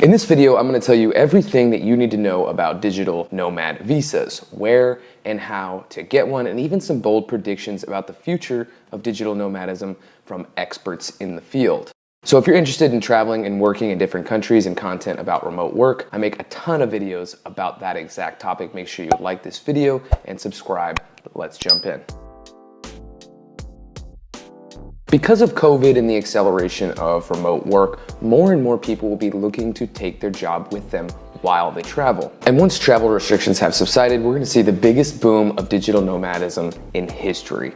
In this video, I'm going to tell you everything that you need to know about digital nomad visas, where and how to get one, and even some bold predictions about the future of digital nomadism from experts in the field. So if you're interested in traveling and working in different countries and content about remote work, I make a ton of videos about that exact topic. Make sure you like this video and subscribe. Let's jump in. Because of COVID and the acceleration of remote work, more and more people will be looking to take their job with them while they travel. And once travel restrictions have subsided, we're going to see the biggest boom of digital nomadism in history.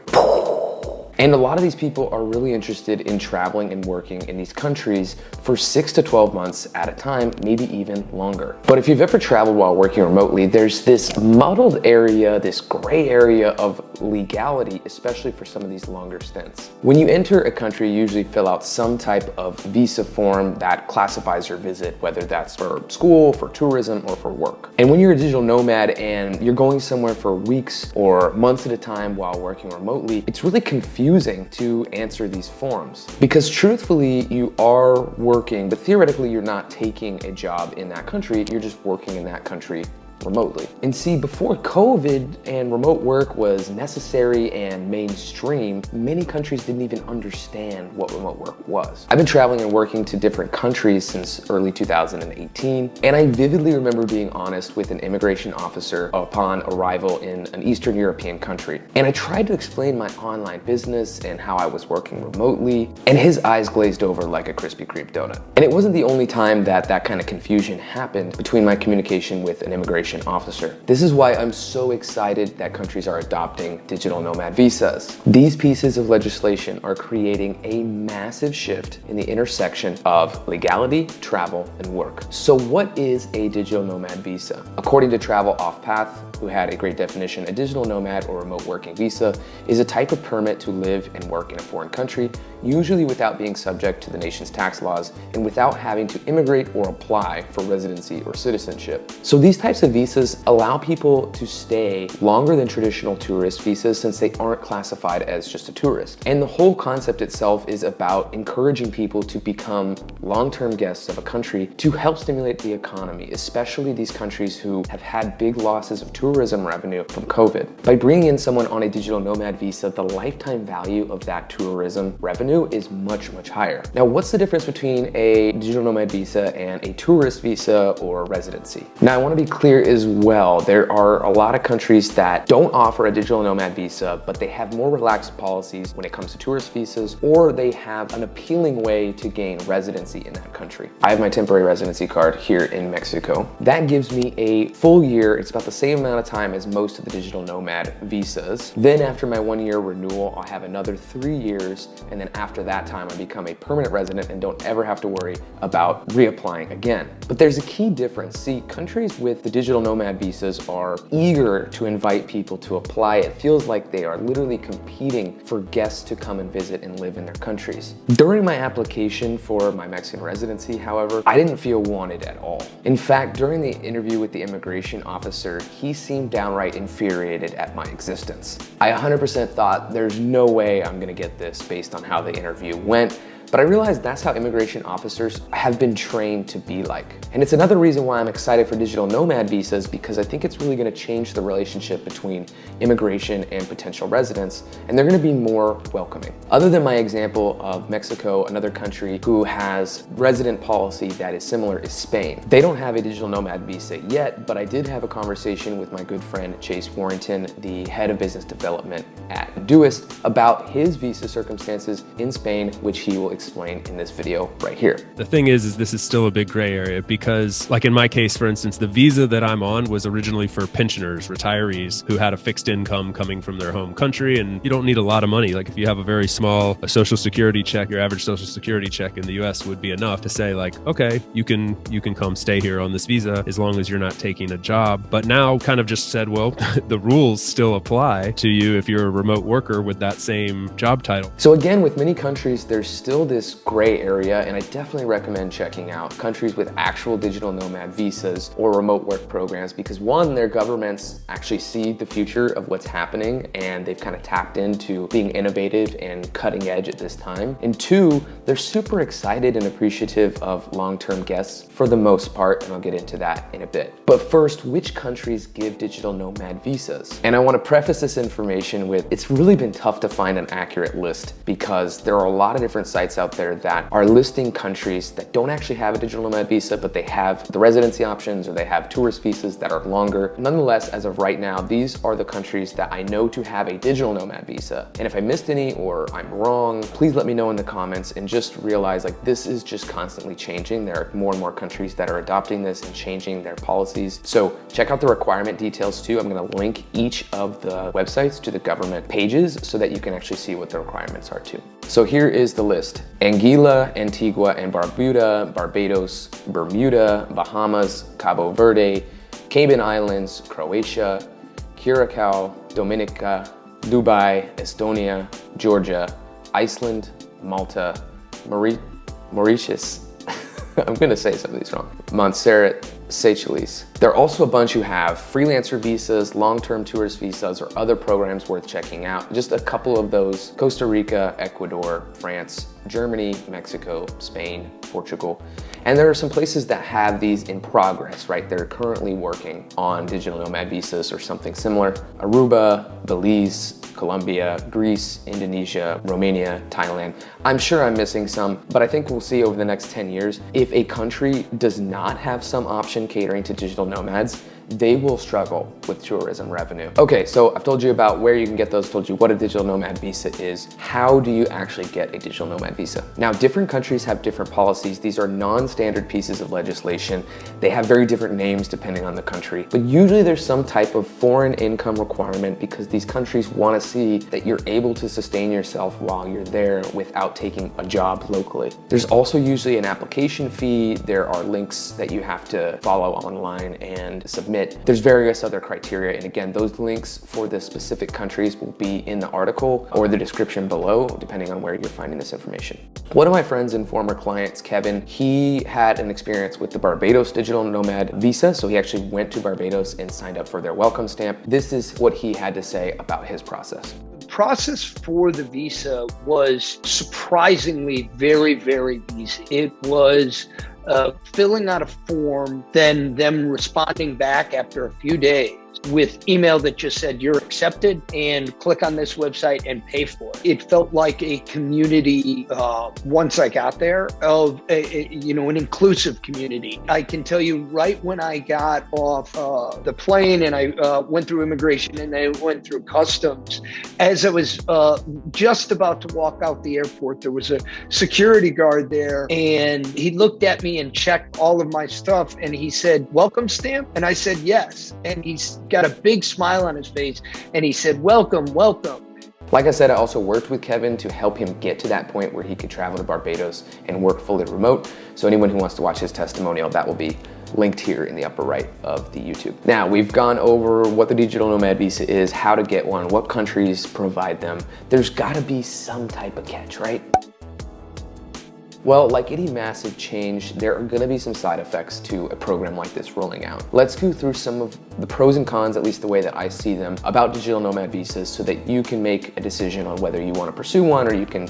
And a lot of these people are really interested in traveling and working in these countries for 6 to 12 months at a time, maybe even longer. But if you've ever traveled while working remotely, there's this muddled area, this gray area of legality, especially for some of these longer stints. When you enter a country, you usually fill out some type of visa form that classifies your visit, whether that's for school, for tourism, or for work. And when you're a digital nomad and you're going somewhere for weeks or months at a time while working remotely, it's really confusing to answer these forms, because truthfully you are working, but theoretically you're not taking a job in that country, you're just working in that country remotely. And see, before COVID and remote work was necessary and mainstream, many countries didn't even understand what remote work was. I've been traveling and working to different countries since early 2018, and I vividly remember being honest with an immigration officer upon arrival in an Eastern European country. And I tried to explain my online business and how I was working remotely, and his eyes glazed over like a Krispy Kreme donut. And it wasn't the only time that that kind of confusion happened between my communication with an immigration officer. This is why I'm so excited that countries are adopting digital nomad visas. These pieces of legislation are creating a massive shift in the intersection of legality, travel, and work. So what is a digital nomad visa? According to Travel Off Path, who had a great definition, a digital nomad or remote working visa is a type of permit to live and work in a foreign country, usually without being subject to the nation's tax laws and without having to immigrate or apply for residency or citizenship. So these types of visas allow people to stay longer than traditional tourist visas since they aren't classified as just a tourist. And the whole concept itself is about encouraging people to become long-term guests of a country to help stimulate the economy, especially these countries who have had big losses of tourism revenue from COVID. By bringing in someone on a digital nomad visa, the lifetime value of that tourism revenue is much, much higher. Now, what's the difference between a digital nomad visa and a tourist visa or residency? Now, I want to be clear as well. There are a lot of countries that don't offer a digital nomad visa, but they have more relaxed policies when it comes to tourist visas, or they have an appealing way to gain residency in that country. I have my temporary residency card here in Mexico. That gives me a full year. It's about the same amount of time as most of the digital nomad visas. Then after my 1 year renewal, I'll have another 3 years. And then after that time, I become a permanent resident and don't ever have to worry about reapplying again. But there's a key difference. See, countries with the digital nomad visas are eager to invite people to apply. It feels like they are literally competing for guests to come and visit and live in their countries. During my application for my Mexican residency, however, I didn't feel wanted at all. In fact, during the interview with the immigration officer, he seemed downright infuriated at my existence. I 100% thought there's no way I'm gonna get this based on how the interview went. But I realized that's how immigration officers have been trained to be like. And it's another reason why I'm excited for digital nomad visas, because I think it's really gonna change the relationship between immigration and potential residents, and they're gonna be more welcoming. Other than my example of Mexico, another country who has resident policy that is similar is Spain. They don't have a digital nomad visa yet, but I did have a conversation with my good friend Chase Warrington, the head of business development at Doist, about his visa circumstances in Spain, which he will explain in this video right here. The thing is this is still a big gray area because, like in my case, for instance, the visa that I'm on was originally for pensioners, retirees who had a fixed income coming from their home country, and you don't need a lot of money. Like if you have a very small social security check, your average social security check in the US would be enough to say like, okay, you can come stay here on this visa as long as you're not taking a job. But now kind of just said, well, the rules still apply to you if you're a remote worker with that same job title. So again, with many countries, there's still still this gray area, and I definitely recommend checking out countries with actual digital nomad visas or remote work programs because one, their governments actually see the future of what's happening and they've kind of tapped into being innovative and cutting edge at this time. And two, they're super excited and appreciative of long-term guests for the most part, and I'll get into that in a bit. But first, which countries give digital nomad visas? And I want to preface this information with, it's really been tough to find an accurate list because there are a lot of different sites out there that are listing countries that don't actually have a digital nomad visa, but they have the residency options or they have tourist visas that are longer. Nonetheless, as of right now, these are the countries that I know to have a digital nomad visa. And if I missed any or I'm wrong, please let me know in the comments, and just realize like this is just constantly changing. There are more and more countries that are adopting this and changing their policies. So check out the requirement details too. I'm going to link each of the websites to the government pages so that you can actually see what the requirements are too. So here is the list: Anguilla, Antigua and Barbuda, Barbados, Bermuda, Bahamas, Cabo Verde, Cayman Islands, Croatia, Curacao, Dominica, Dubai, Estonia, Georgia, Iceland, Malta, Mauritius, I'm gonna say some of these wrong, Montserrat, Seychelles. There are also a bunch who have freelancer visas, long-term tourist visas, or other programs worth checking out. Just a couple of those: Costa Rica, Ecuador, France, Germany, Mexico, Spain, Portugal. And there are some places that have these in progress, right? They're currently working on digital nomad visas or something similar. Aruba, Belize, Colombia, Greece, Indonesia, Romania, Thailand. I'm sure I'm missing some, but I think we'll see over the next 10 years, if a country does not have some option catering to digital nomads, they will struggle with tourism revenue. Okay, so I've told you about where you can get those, told you what a digital nomad visa is. How do you actually get a digital nomad visa? Now, different countries have different policies. These are non-standard pieces of legislation. They have very different names depending on the country, but usually there's some type of foreign income requirement because these countries want to see that you're able to sustain yourself while you're there without taking a job locally. There's also usually an application fee. There are links that you have to follow online and submit. There's various other criteria, and again, those links for the specific countries will be in the article or the description below, depending on where you're finding this information. One of my friends and former clients, Kevin, he had an experience with the Barbados digital nomad visa, so he actually went to Barbados and signed up for their welcome stamp. This is what he had to say about his process. The process for the visa was surprisingly very, very easy. It was filling out a form, then them responding back after a few days with email that just said you're accepted and click on this website and pay for it. It felt like a community once I got there of an inclusive community. I can tell you right when I got off the plane and I went through immigration and I went through customs, as I was just about to walk out the airport, there was a security guard there and he looked at me and checked all of my stuff and he said, "Welcome stamp?" And I said, "Yes." And he's got a big smile on his face and he said, "Welcome, welcome." Like I said, I also worked with Kevin to help him get to that point where he could travel to Barbados and work fully remote. So anyone who wants to watch his testimonial, that will be linked here in the upper right of the YouTube. Now, we've gone over what the digital nomad visa is, how to get one, what countries provide them. There's gotta be some type of catch, right? Well, like any massive change, there are gonna be some side effects to a program like this rolling out. Let's go through some of the pros and cons, at least the way that I see them, about digital nomad visas so that you can make a decision on whether you wanna pursue one or you can,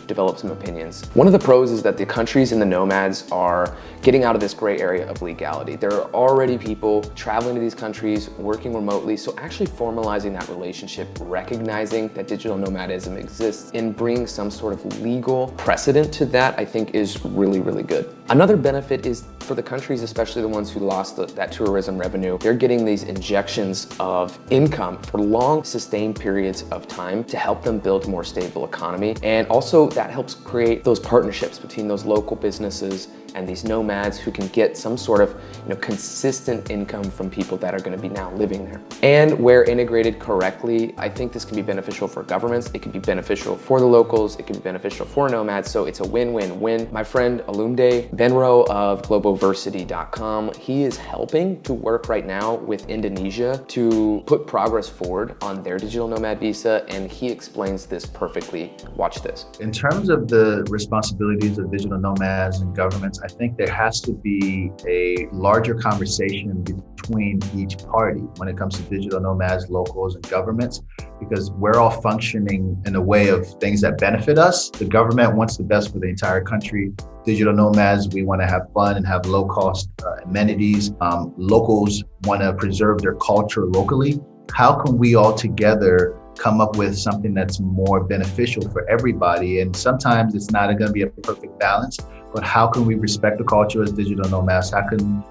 develop some opinions. One of the pros is that the countries and the nomads are getting out of this gray area of legality. There are already people traveling to these countries, working remotely, so actually formalizing that relationship, recognizing that digital nomadism exists, and bringing some sort of legal precedent to that, I think is really, really good. Another benefit is for the countries, especially the ones who lost that tourism revenue, they're getting these injections of income for long sustained periods of time to help them build a more stable economy. And also that helps create those partnerships between those local businesses and these nomads who can get some sort of consistent income from people that are going to be now living there. And where integrated correctly, I think this can be beneficial for governments, it can be beneficial for the locals, it can be beneficial for nomads, so it's a win-win-win. My friend Olúmidé, Gbenro of globoversity.com, he is helping to work right now with Indonesia to put progress forward on their digital nomad visa, and he explains this perfectly. Watch this. In terms of the responsibilities of digital nomads and governments, I think there has to be a larger conversation between each party when it comes to digital nomads, locals, and governments, because we're all functioning in a way of things that benefit us. The government wants the best for the entire country. Digital nomads, we want to have fun and have low cost amenities. Locals want to preserve their culture locally. How can we all together come up with something that's more beneficial for everybody? And sometimes it's not going to be a perfect balance, but how can we respect the culture as digital nomads? How can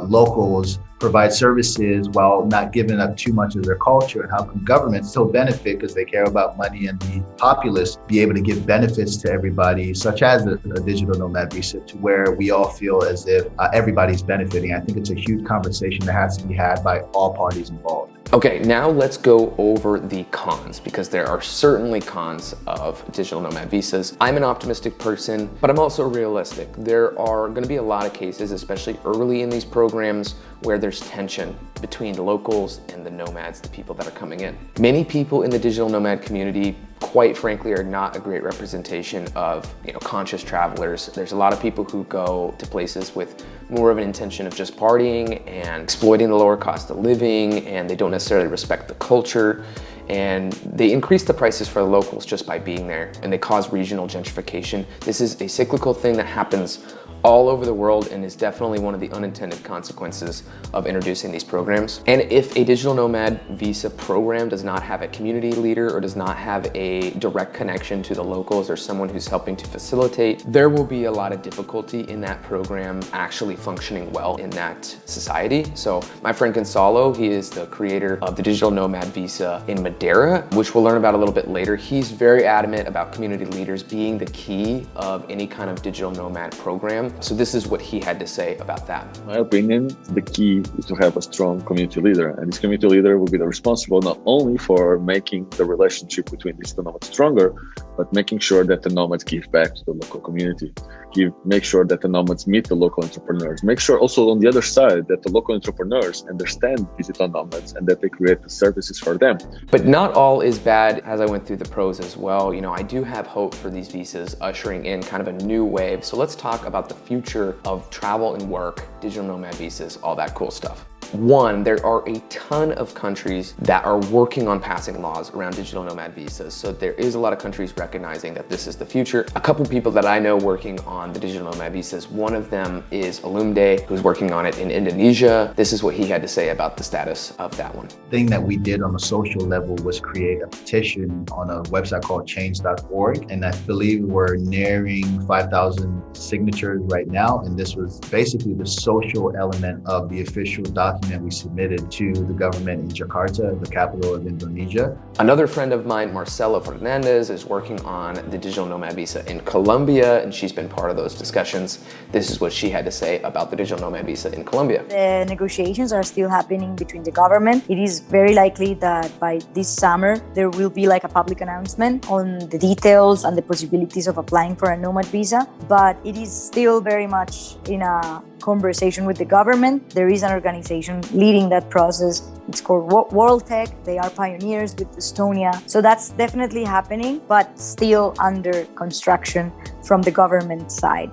locals provide services while not giving up too much of their culture? And how can governments still benefit, because they care about money, and the populace be able to give benefits to everybody, such as a digital nomad visa, to where we all feel as if everybody's benefiting? I think it's a huge conversation that has to be had by all parties involved. Okay, now let's go over the cons, because there are certainly cons of digital nomad visas. I'm an optimistic person, but I'm also realistic. There are going to be a lot of cases, especially early in these programs, where there's tension between the locals and the nomads, the people that are coming in. Many people in the digital nomad community, quite frankly, are not a great representation of conscious travelers. There's a lot of people who go to places with more of an intention of just partying and exploiting the lower cost of living, and they don't necessarily respect the culture, and they increase the prices for the locals just by being there, and they cause regional gentrification. This is a cyclical thing that happens all over the world and is definitely one of the unintended consequences of introducing these programs. And if a digital nomad visa program does not have a community leader or does not have a direct connection to the locals or someone who's helping to facilitate, there will be a lot of difficulty in that program actually functioning well in that society. So my friend Gonçalo, he is the creator of the Digital Nomad Visa in Madeira, which we'll learn about a little bit later. He's very adamant about community leaders being the key of any kind of digital nomad program. So this is what he had to say about that. In my opinion, the key is to have a strong community leader. And this community leader will be responsible not only for making the relationship between digital nomads stronger, but making sure that the nomads give back to the local community. Make sure that the nomads meet the local entrepreneurs. Make sure also on the other side that the local entrepreneurs understand digital nomads and that they create the services for them. But not all is bad. As I went through the pros as well, I do have hope for these visas ushering in kind of a new wave. So let's talk about the future of travel and work, digital nomad visas, all that cool stuff. One, there are a ton of countries that are working on passing laws around digital nomad visas. So there is a lot of countries recognizing that this is the future. A couple people that I know working on the digital nomad visas, one of them is Olúmidé, who's working on it in Indonesia. This is what he had to say about the status of that one. The thing that we did on a social level was create a petition on a website called change.org. And I believe we're nearing 5,000 signatures right now. And this was basically the social element of the official document we submitted to the government in Jakarta, the capital of Indonesia. Another friend of mine, Marcela Fernandez, is working on the digital nomad visa in Colombia, and she's been part of those discussions. This is what she had to say about the digital nomad visa in Colombia. The negotiations are still happening between the government. It is very likely that by this summer, there will be like a public announcement on the details and the possibilities of applying for a nomad visa, but it is still very much in a conversation with the government. There is an organization leading that process. It's called World Tech. They are pioneers with Estonia. So that's definitely happening, but still under construction from the government side.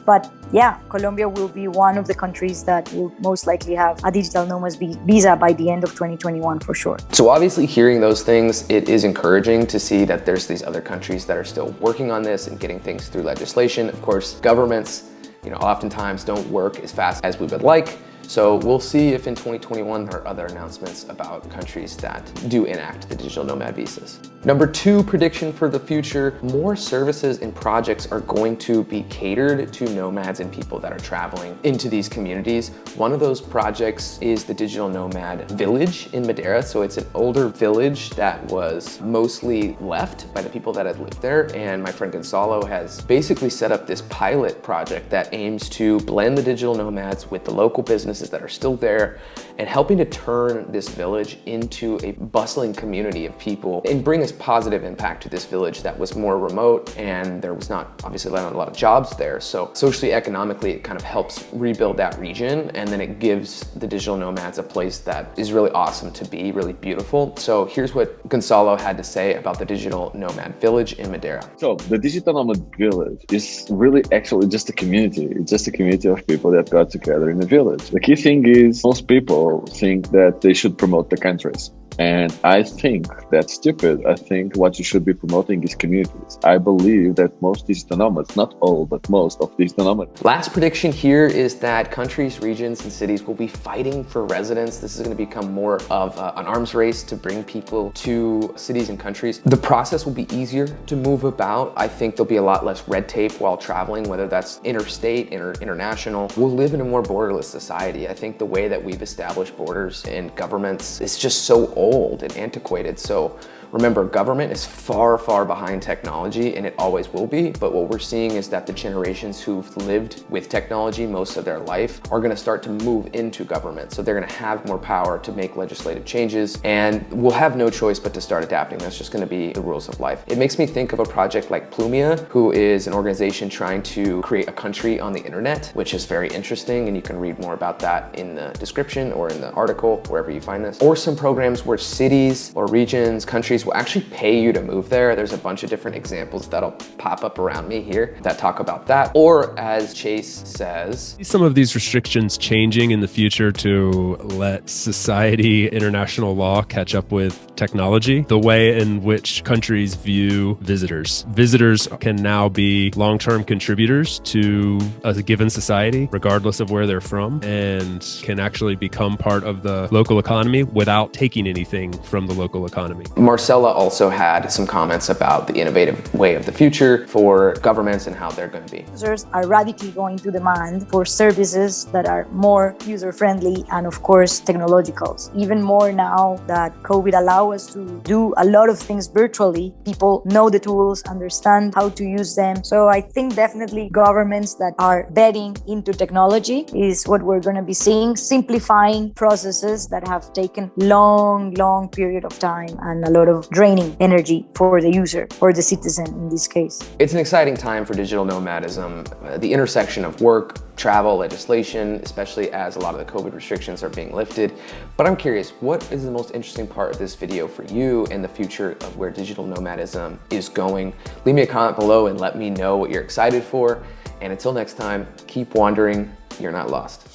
But yeah, Colombia will be one of the countries that will most likely have a digital nomad visa by the end of 2021 for sure. So obviously hearing those things, it is encouraging to see that there's these other countries that are still working on this and getting things through legislation. Of course, governments oftentimes don't work as fast as we would like. So we'll see if in 2021 there are other announcements about countries that do enact the digital nomad visas. Number 2 prediction for the future, more services and projects are going to be catered to nomads and people that are traveling into these communities. One of those projects is the Digital Nomad Village in Madeira. So it's an older village that was mostly left by the people that had lived there. And my friend Gonçalo has basically set up this pilot project that aims to blend the digital nomads with the local businesses that are still there and helping to turn this village into a bustling community of people and bring a positive impact to this village that was more remote, and there was not obviously not a lot of jobs there. So socially, economically, it kind of helps rebuild that region, and then it gives the digital nomads a place that is really awesome to be, really beautiful. So here's what Gonçalo had to say about the Digital Nomad Village in Madeira. So the Digital Nomad Village is really actually just a community. It's just a community of people that got together in a village. The key thing is most people think that they should promote the countries. And I think that's stupid. I think what you should be promoting is communities. I believe that most digital nomads, not all, but most of digital nomads. Last prediction here is that countries, regions, and cities will be fighting for residents. This is going to become more of an arms race to bring people to cities and countries. The process will be easier to move about. I think there'll be a lot less red tape while traveling, whether that's interstate, international. We'll live in a more borderless society. I think the way that we've established borders and governments is just so old and antiquated. So remember, government is far, far behind technology, and it always will be. But what we're seeing is that the generations who've lived with technology most of their life are going to start to move into government. So they're going to have more power to make legislative changes, and we'll have no choice but to start adapting. That's just going to be the rules of life. It makes me think of a project like Plumia, who is an organization trying to create a country on the internet, which is very interesting. And you can read more about that in the description or in the article, wherever you find this. Or some programs where cities or regions, countries will actually pay you to move there. There's a bunch of different examples that'll pop up around me here that talk about that. Or as Chase says, some of these restrictions changing in the future to let society, international law catch up with technology, the way in which countries view visitors. Visitors can now be long-term contributors to a given society, regardless of where they're from, and can actually become part of the local economy without taking anything from the local economy. Marcela also had some comments about the innovative way of the future for governments and how they're going to be. Users are radically going to demand for services that are more user-friendly and, of course, technological. Even more now that COVID allows us to do a lot of things virtually. People know the tools, understand how to use them. So I think definitely governments that are betting into technology is what we're going to be seeing, simplifying processes that have taken long period of time and a lot of draining energy for the user or the citizen in this case. It's an exciting time for digital nomadism, the intersection of work, travel, legislation, especially as a lot of the COVID restrictions are being lifted. But I'm curious, what is the most interesting part of this video for you and the future of where digital nomadism is going? Leave me a comment below and let me know what you're excited for. And until next time, keep wandering, you're not lost.